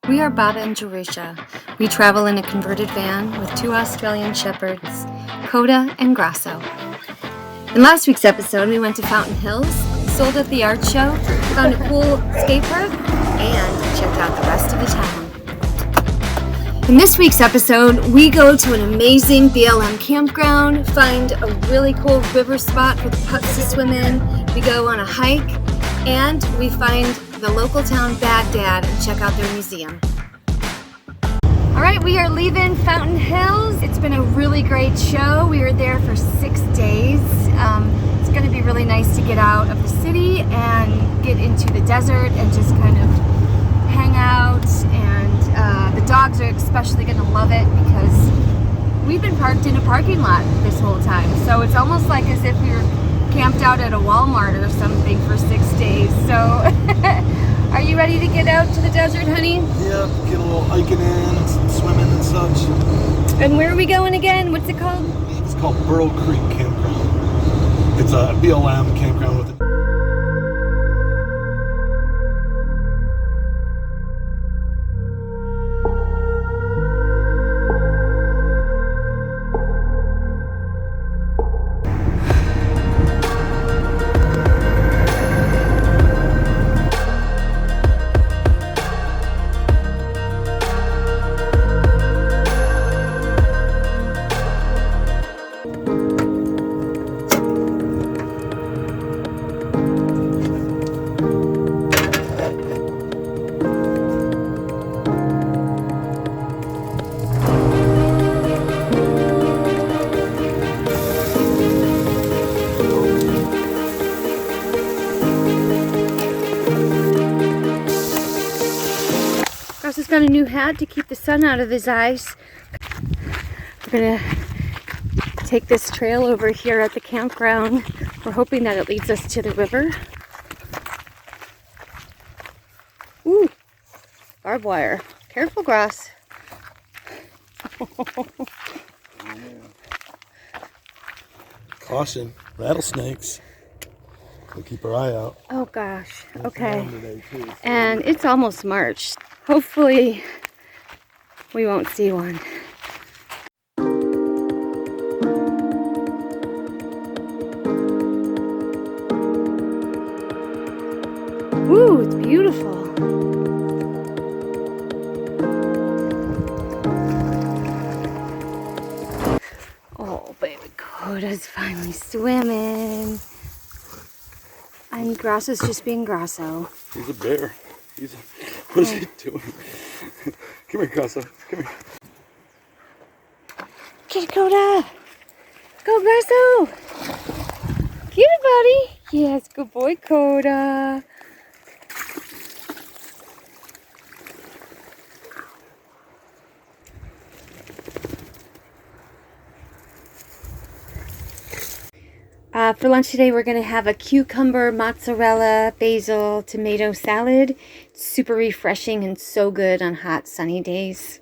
We are Baba and Jerusha. We travel in a converted van with 2 Australian Shepherds, Coda and Grasso. In last week's episode, we went to Fountain Hills, sold at the art show, found a cool skate park, and checked out the rest of the town. In this week's episode, we go to an amazing BLM campground, find a really cool river spot for the pups to swim in, we go on a hike, and we find the local town Baghdad and check out their museum. All right, we are leaving Fountain Hills. It's been a really great show. We were there for 6 days. It's going to be really nice to get out of the city and get into the desert and just kind of hang out. And the dogs are especially going to love it because we've been parked in a parking lot this whole time. So it's almost like as if we were camped out at a Walmart or something for 6 days. So are you ready to get out to the desert, honey? Yeah, get a little hiking in and some swimming and such. And where are we going again? What's it called? It's called Burro Creek Campground. It's a BLM campground with a Ross got a new hat to keep the sun out of his eyes. We're gonna take this trail over here at the campground. We're hoping that it leads us to the river. Ooh, barbed wire. Careful, Gross. caution, rattlesnakes. We'll keep our eye out. Oh gosh, okay. And it's almost March. Hopefully we won't see one. Woo, it's beautiful. Oh, baby Coda's finally swimming. And Grasso's just being Grasso. He's a bear. What is he doing? Come here, Grasso. Come here. Get Coda! Go, Grasso! Get it, buddy! Yes, good boy, Coda. For lunch today, we're going to have a cucumber, mozzarella, basil, tomato salad. It's super refreshing and so good on hot, sunny days.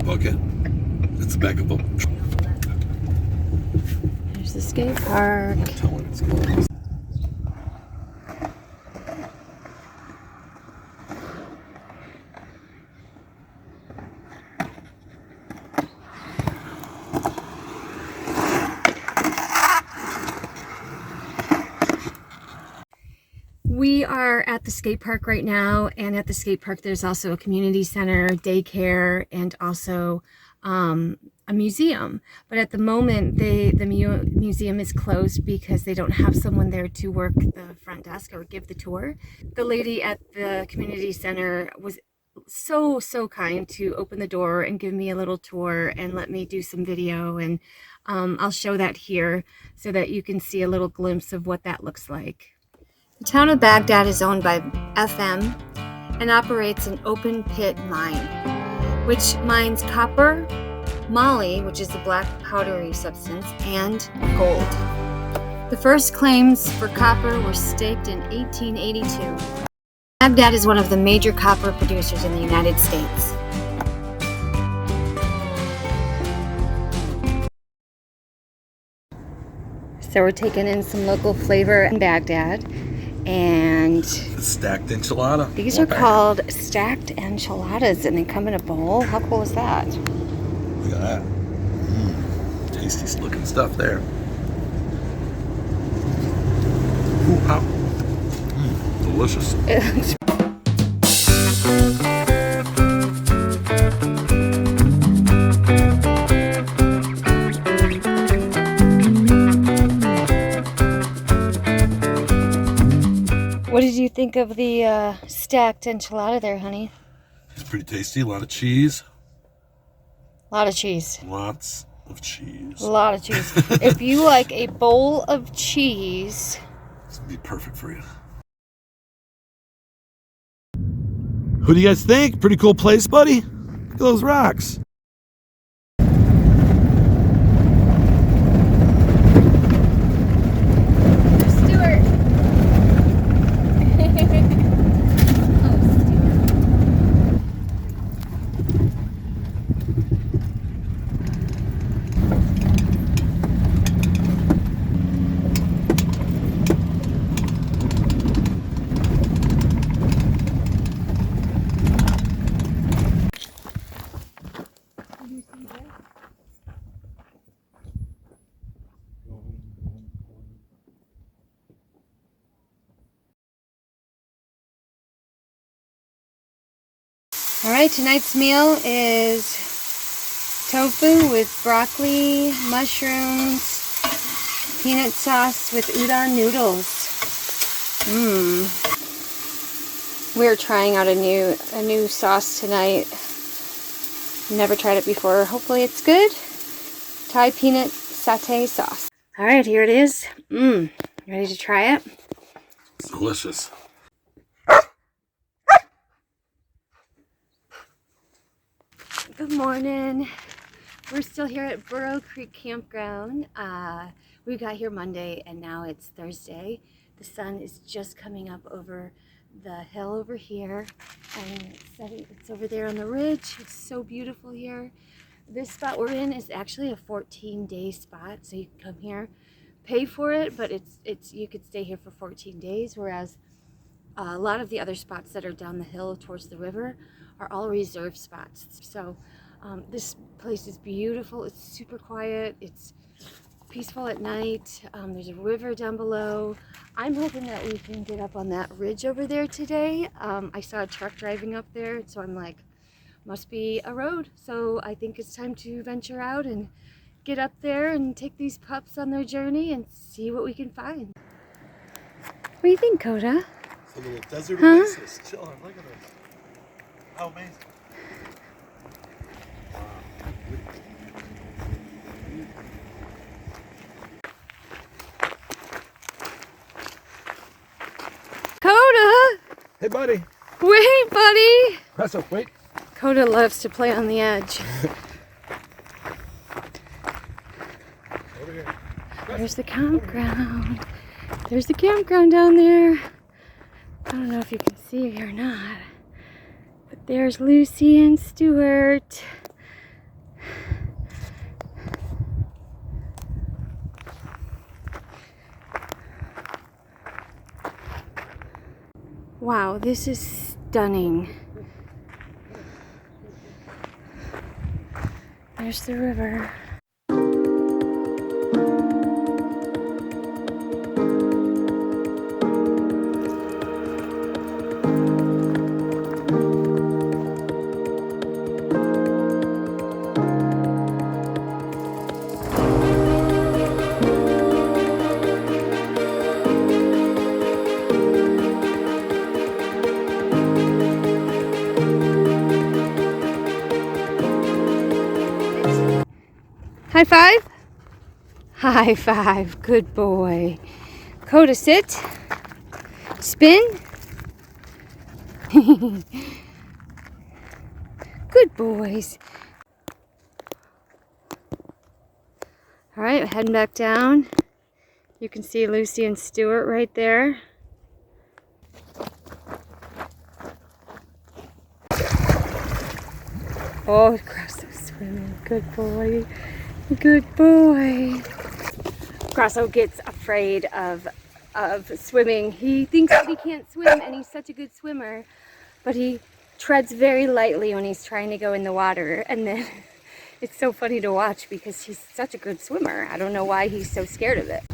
Bucket. It's the back of a. There's the skate park. Tell when it's closed. We are at the skate park right now, and at the skate park there's also a community center, daycare, and also a museum. But at the moment the museum is closed because they don't have someone there to work the front desk or give the tour. The lady at the community center was so kind to open the door and give me a little tour and let me do some video, and I'll show that here so that you can see a little glimpse of what that looks like. The town of Baghdad is owned by FM and operates an open pit mine, which mines copper, moly, which is a black powdery substance, and gold. The first claims for copper were staked in 1882. Baghdad is one of the major copper producers in the United States. So we're taking in some local flavor in Baghdad, and Stacked enchilada. these are called stacked enchiladas, and they come in a bowl. How cool is that? Look at that. Tasty looking stuff there. Ooh, how? Delicious. What did you think of the stacked enchilada there, honey? It's pretty tasty. A lot of cheese. A lot of cheese. Lots of cheese. A lot of cheese. If you like a bowl of cheese, This would be perfect for you. Who do you guys think? Pretty cool place, buddy? Look at those rocks. Stuart. All right, tonight's meal is tofu with broccoli, mushrooms, peanut sauce with udon noodles. We're trying out a new sauce tonight. Never tried it before. Hopefully it's good. Thai peanut satay sauce. All right, here it is. Ready to try it? It's delicious. Good morning. We're still here at Burro Creek Campground. We got here Monday and now it's Thursday. The sun is just coming up over the hill over here, and it's over there on the ridge. It's so beautiful here. This spot we're in is actually a 14-day spot, so you can come here, pay for it, but it's you could stay here for 14 days, whereas a lot of the other spots that are down the hill towards the river are all reserved spots. So this place is beautiful. It's super quiet. It's peaceful at night. There's a river down below. I'm hoping that we can get up on that ridge over there today. I saw a truck driving up there, so I'm like, must be a road. So I think it's time to venture out and get up there and take these pups on their journey and see what we can find. What do you think, Coda? It's a little desert oasis. Chilling. Look at this. How amazing. Coda! Hey, buddy. Wait, buddy! Press up. Wait. Coda loves to play on the edge. Over here. There's the campground. There's the campground down there. I don't know if you can see it or not. But there's Lucy and Stuart. Wow, this is stunning. There's the river. High five? High five. Good boy. Coda, sit. Spin. Good boys. All right, heading back down. You can see Lucy and Stuart right there. Oh, Grasso swimming. Good boy. Good boy. Grasso gets afraid of swimming. He thinks that he can't swim, and he's such a good swimmer, but he treads very lightly when he's trying to go in the water, and then it's so funny to watch because he's such a good swimmer. I don't know why he's so scared of it.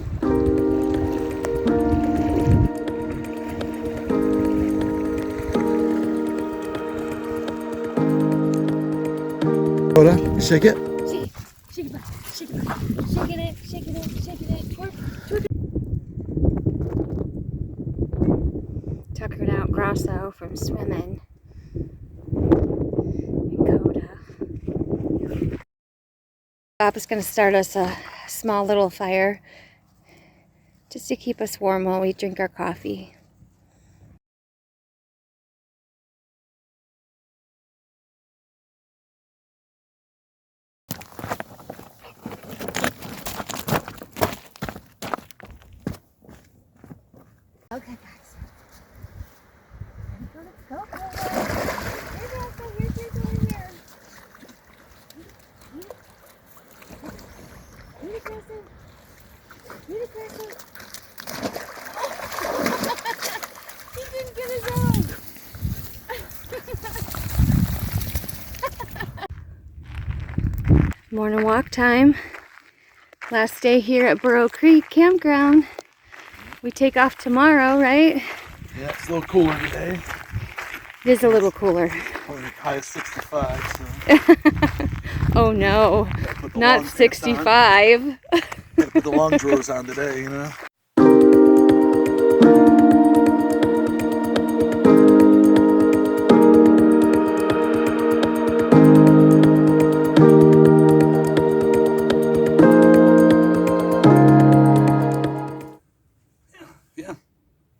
Coda, shake it. Shake it, shake it, shaking it, shaking it, shaking it, twerk, twerk it. Tuckered out Grasso from swimming. And Coda. Papa's gonna start us a small little fire just to keep us warm while we drink our coffee. Okay, guys. Let's go. Here's over here. Need aggressive. Need aggressive. He didn't get his own. Morning walk time. Last day here at Burro Creek Campground. We take off tomorrow, right? Yeah, it's a little cooler today. It is a little cooler. Only high of 65, so. Oh no, not 65. Gotta put the long drawers on today, you know? Yeah,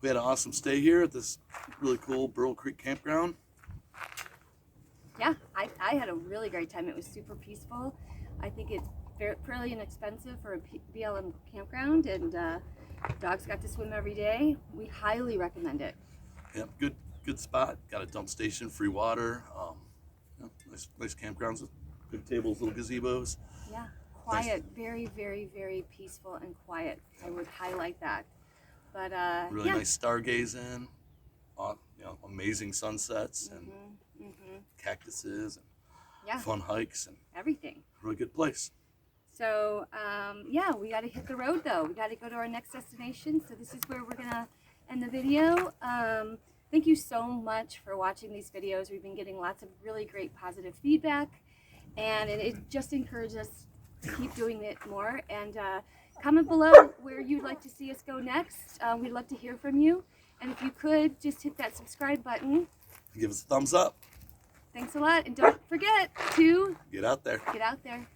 we had an awesome stay here at this really cool Burro Creek Campground. Yeah, I had a really great time. It was super peaceful. I think it's fairly inexpensive for a BLM campground, and dogs got to swim every day. We highly recommend it. Yeah, good spot. Got a dump station, free water. Nice campgrounds with good tables, little gazebos. Yeah, quiet, Nice. very, very, very peaceful and quiet. I would highlight that. But Really yeah. nice stargazing. Amazing sunsets and cactuses and Yeah, fun hikes and everything. really good place. So yeah, we got to hit the road though. We got to go to our next destination. So this is where we're gonna end the video. Thank you so much for watching these videos. We've been getting lots of really great positive feedback, and it just encourages us to keep doing it more. And comment below where you'd like to see us go next. We'd love to hear from you. And if you could, just hit that subscribe button. Give us a thumbs up. Thanks a lot, and don't forget to Get out there. get out there.